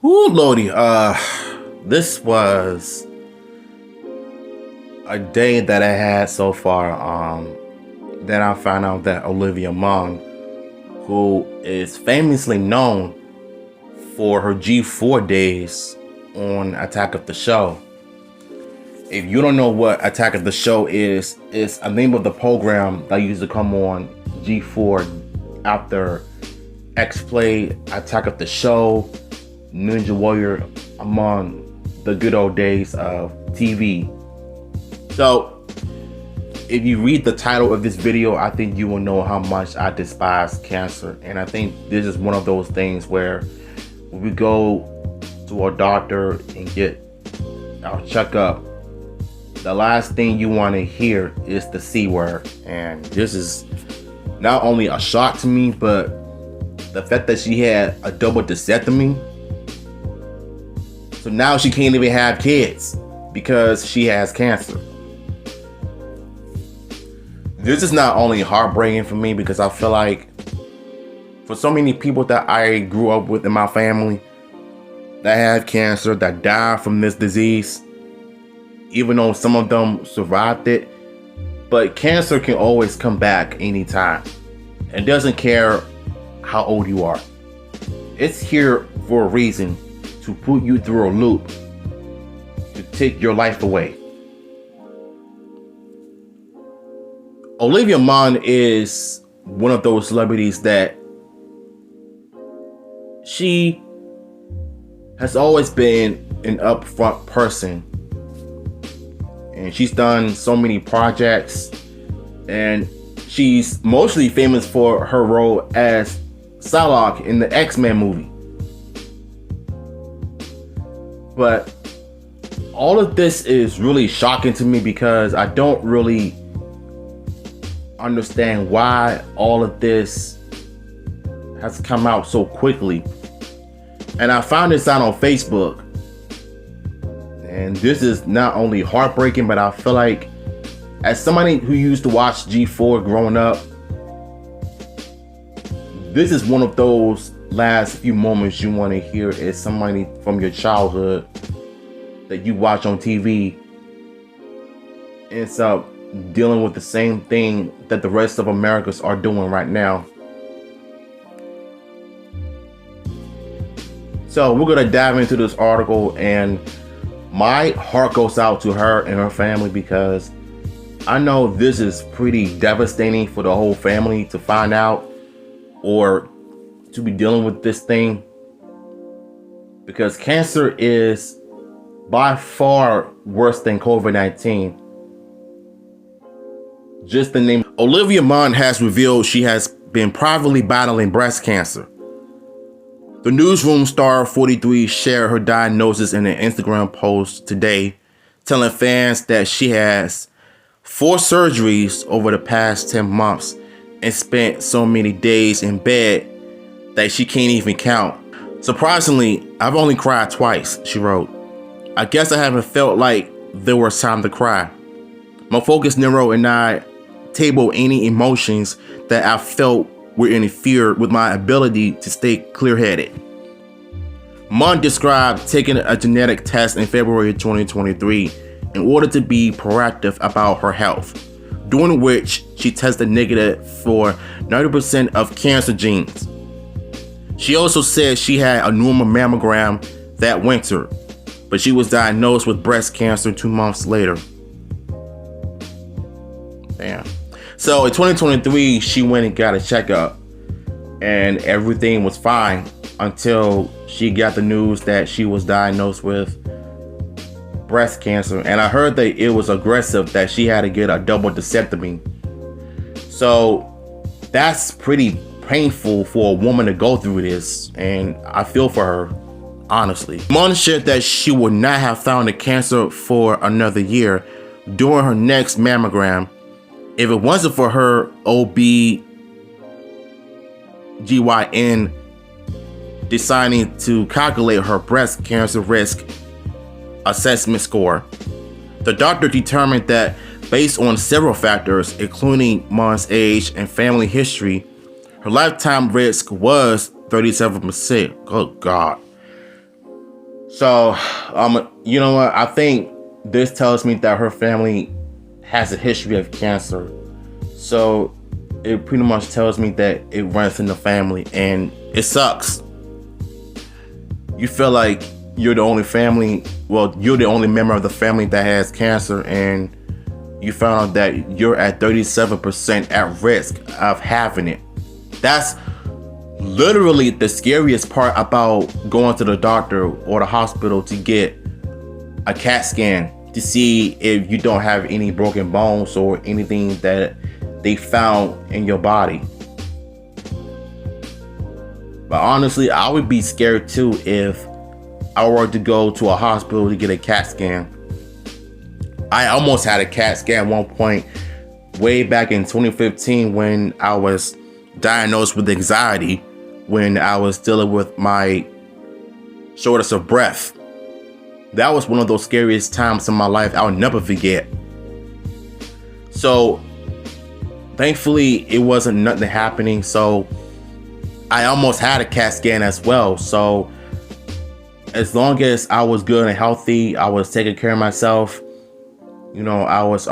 Ooh, Lordy, this was a day that I had so far. Then I found out that Olivia Munn, who is famously known for her G4 days on Attack of the Show. If you don't know what Attack of the Show is, it's a name of the program that used to come on G4 after X-Play, Attack of the Show, Ninja Warrior, among the good old days of TV. So, if you read the title of this video, I think you will know how much I despise cancer. And I think this is one of those things where when we go to a doctor and get our checkup, the last thing you want to hear is the C word. And this is not only a shock to me, but the fact that she had a double mastectomy. So now she can't even have kids because she has cancer. This is not only heartbreaking for me because I feel like for so many people that I grew up with in my family that have cancer, that die from this disease, even though some of them survived it, but cancer can always come back anytime. It doesn't care how old you are. It's here for a reason, to put you through a loop, to take your life away. Olivia Munn is one of those celebrities that she has always been an upfront person. And she's done so many projects, and she's mostly famous for her role as Psylocke in the X-Men movie. But all of this is really shocking to me because I don't really understand why all of this has come out so quickly. And I found this out on Facebook. And this is not only heartbreaking, but I feel like as somebody who used to watch G4 growing up, this is one of those last few moments you want to hear is somebody from your childhood that you watch on TV ends up dealing with the same thing that the rest of Americans are doing right now. So we're gonna dive into this article, and my heart goes out to her and her family because I know this is pretty devastating for the whole family to find out or to be dealing with this thing, because cancer is by far worse than COVID-19. Just the name. Olivia Munn has revealed she has been privately battling breast cancer. The newsroom star 43 shared her diagnosis in an Instagram post today, telling fans that she has 4 surgeries over the past 10 months and spent so many days in bed that she can't even count. Surprisingly, I've only cried twice, she wrote. I guess I haven't felt like there was time to cry. My focus neuro and I table any emotions that I felt were interfered with my ability to stay clear-headed. Munn described taking a genetic test in February 2023 in order to be proactive about her health, during which she tested negative for 90% of cancer genes. She also said she had a normal mammogram that winter, but she was diagnosed with breast cancer 2 months later. Damn. So in 2023, she went and got a checkup and everything was fine until she got the news that she was diagnosed with breast cancer. And I heard that it was aggressive, that she had to get a double mastectomy. So that's pretty painful for a woman to go through this, and I feel for her, honestly. Munn shared that she would not have found the cancer for another year during her next mammogram if it wasn't for her OB/GYN deciding to calculate her breast cancer risk assessment score. The doctor determined that Based on several factors, including Munn's age and family history, her lifetime risk was 37%. Oh God. So, you know what? I think this tells me that her family has a history of cancer. So it pretty much tells me that it runs in the family, and it sucks. You feel like you're the only you're the only member of the family that has cancer, and you found out that you're at 37% at risk of having it. That's literally the scariest part about going to the doctor or the hospital to get a CAT scan to see if you don't have any broken bones or anything that they found in your body. But honestly, I would be scared too if I were to go to a hospital to get a CAT scan. I almost had a CAT scan at one point way back in 2015 when I was diagnosed with anxiety, when I was dealing with my shortness of breath. That was one of those scariest times in my life I'll never forget. So thankfully it wasn't nothing happening. So I almost had a CAT scan as well. So as long as I was good and healthy, I was taking care of myself. You know, I was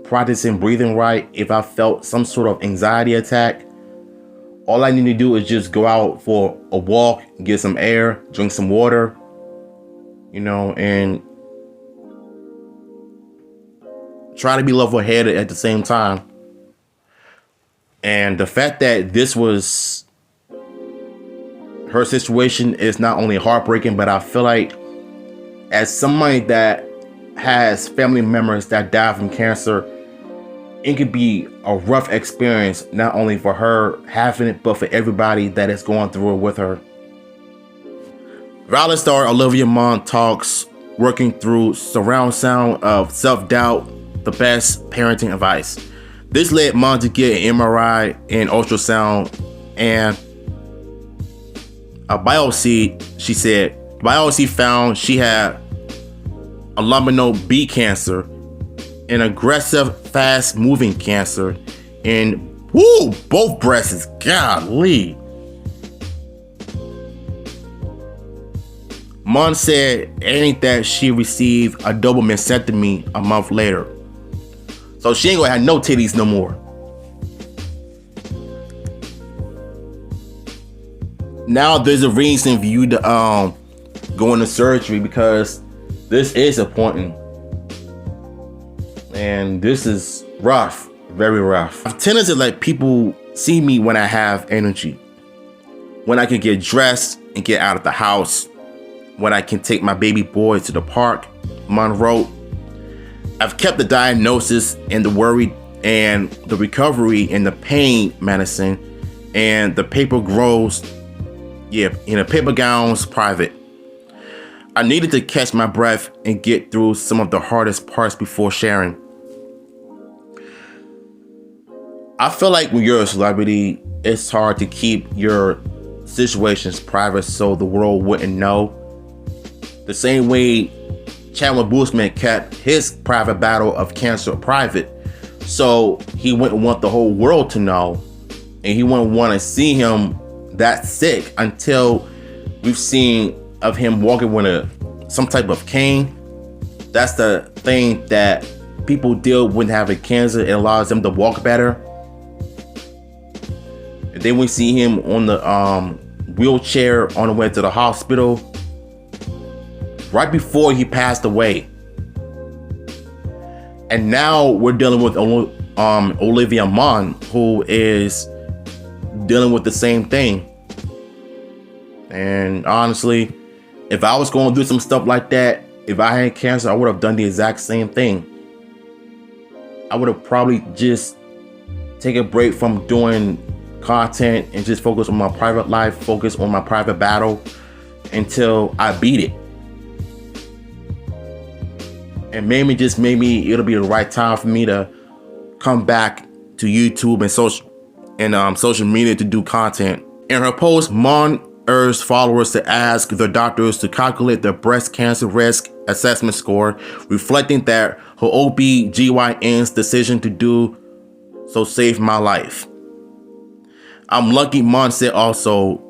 practicing breathing right. If I felt some sort of anxiety attack, all I need to do is just go out for a walk, get some air, drink some water, you know, and try to be level-headed at the same time. And the fact that this was her situation is not only heartbreaking, but I feel like as somebody that has family members that die from cancer, it could be a rough experience, not only for her having it, but for everybody that is going through it with her. Violet star Olivia Munn talks working through surround sound of self-doubt, the best parenting advice. This led Munn to get an MRI and ultrasound and a biopsy. She said biopsy found she had a luminal B cancer, an aggressive, fast-moving cancer, and both breasts. Golly. Munn said ain't that she received a double mastectomy a month later. So she ain't gonna have no titties no more. Now there's a reason for you to go into surgery, because this is important. And this is rough, very rough. I've tended to let people see me when I have energy, when I can get dressed and get out of the house, when I can take my baby boy to the park. Munn wrote, I've kept the diagnosis and the worry and the recovery and the pain medicine and the paper gowns private. I needed to catch my breath and get through some of the hardest parts before sharing. I feel like when you're a celebrity, it's hard to keep your situations private so the world wouldn't know. The same way Chadwick Boseman kept his private battle of cancer private, so he wouldn't want the whole world to know, and he wouldn't want to see him that sick until we've seen of him walking with some type of cane. That's the thing that people deal with having cancer. It allows them to walk better. And then we see him on the wheelchair on the way to the hospital right before he passed away. And now we're dealing with Olivia Munn, who is dealing with the same thing. And honestly, if I was going through some stuff like that, if I had cancer, I would have done the exact same thing. I would have probably just taken a break from doing content and just focus on my private life, focus on my private battle until I beat it. And maybe it'll be the right time for me to come back to YouTube and social media to do content. In her post, Munn urged followers to ask their doctors to calculate their breast cancer risk assessment score, reflecting that her OB/GYN's decision to do so saved my life. I'm lucky, Munn said also,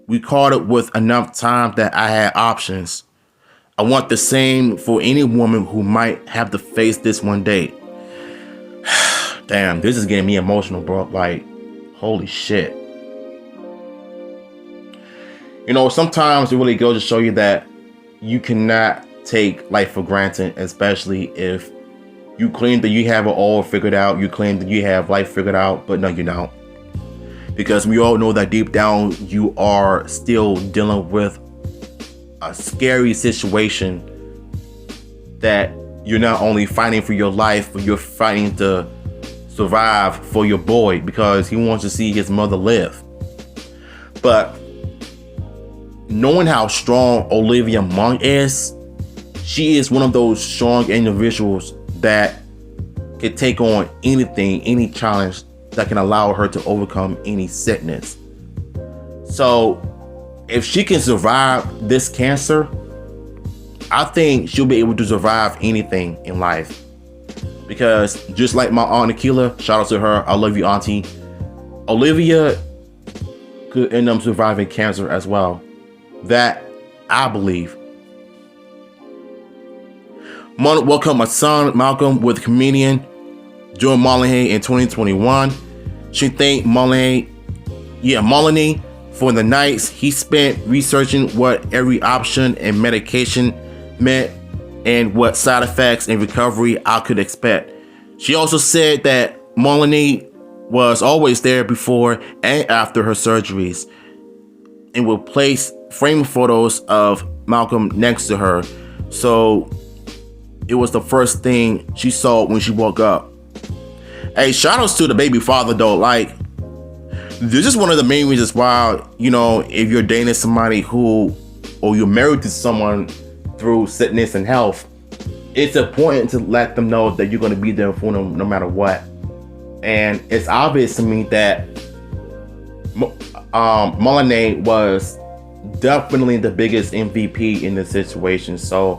we called it with enough time that I had options. I want the same for any woman who might have to face this one day. Damn, this is getting me emotional, bro. Like, holy shit. You know, sometimes it really goes to show you that you cannot take life for granted, especially if you claim that you have it all figured out. You claim that you have life figured out, but no, you don't. Because we all know that deep down, you are still dealing with a scary situation that you're not only fighting for your life, but you're fighting to survive for your boy because he wants to see his mother live. But knowing how strong Olivia Munn is, she is one of those strong individuals that can take on anything, any challenge that can allow her to overcome any sickness. So if she can survive this cancer, I think she'll be able to survive anything in life. Because just like my aunt Akila, shout out to her, I love you, auntie, Olivia could end up surviving cancer as well. That I believe. Munn welcomed my son Malcolm with comedian Joe Molyneux in 2021. She thanked Molyneux for the nights he spent researching what every option and medication meant and what side effects and recovery I could expect. She also said that Molyneux was always there before and after her surgeries and would place framed photos of Malcolm next to her. So it was the first thing she saw when she woke up. Hey, shout outs to the baby father though. Like, this is one of the main reasons why, you know, if you're dating somebody who, or you're married to someone through sickness and health, it's important to let them know that you're going to be there for them no matter what. And it's obvious to me that Molyneux was definitely the biggest MVP in this situation. So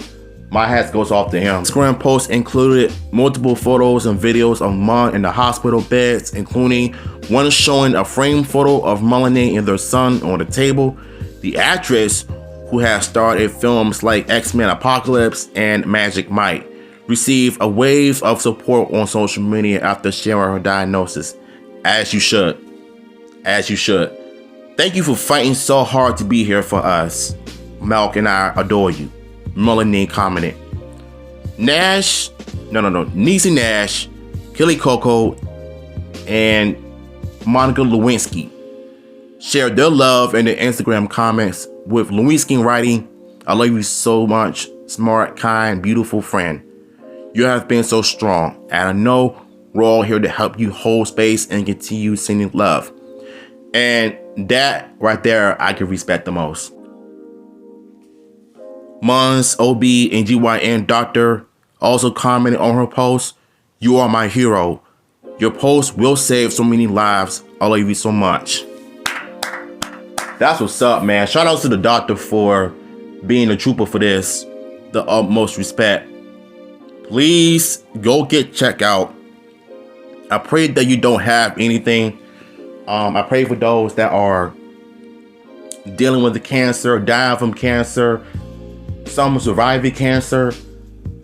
my hat goes off to him. Instagram post included multiple photos and videos of Munn in the hospital beds, including one showing a framed photo of Molyneux and their son on the table. The actress, who has starred in films like X-Men Apocalypse and Magic Mike, received a wave of support on social media after sharing her diagnosis. As you should. As you should. Thank you for fighting so hard to be here for us. Malk and I adore you. Molyneux commented. Niecy Nash, Kelly Coco, and Monica Lewinsky shared their love in the Instagram comments, with Lewinsky writing, "I love you so much, smart, kind, beautiful friend. You have been so strong, and I know we're all here to help you hold space and continue sending love." And that right there, I can respect the most. Munn's OB and GYN doctor also commented on her post, "You are my hero. Your post will save so many lives. I love you so much." That's what's up, man. Shout out to the doctor for being a trooper for this. The utmost respect. Please go get checked out. I pray that you don't have anything. I pray for those that are dealing with the cancer, dying from cancer, some surviving cancer.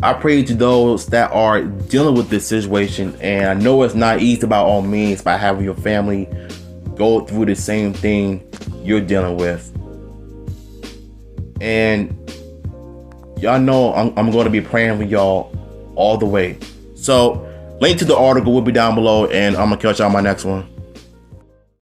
I pray to those that are dealing with this situation, and I know it's not easy by all means by having your family go through the same thing you're dealing with. And y'all know I'm going to be praying for y'all all the way. So link to the article will be down below, and I'm gonna catch y'all on my next one.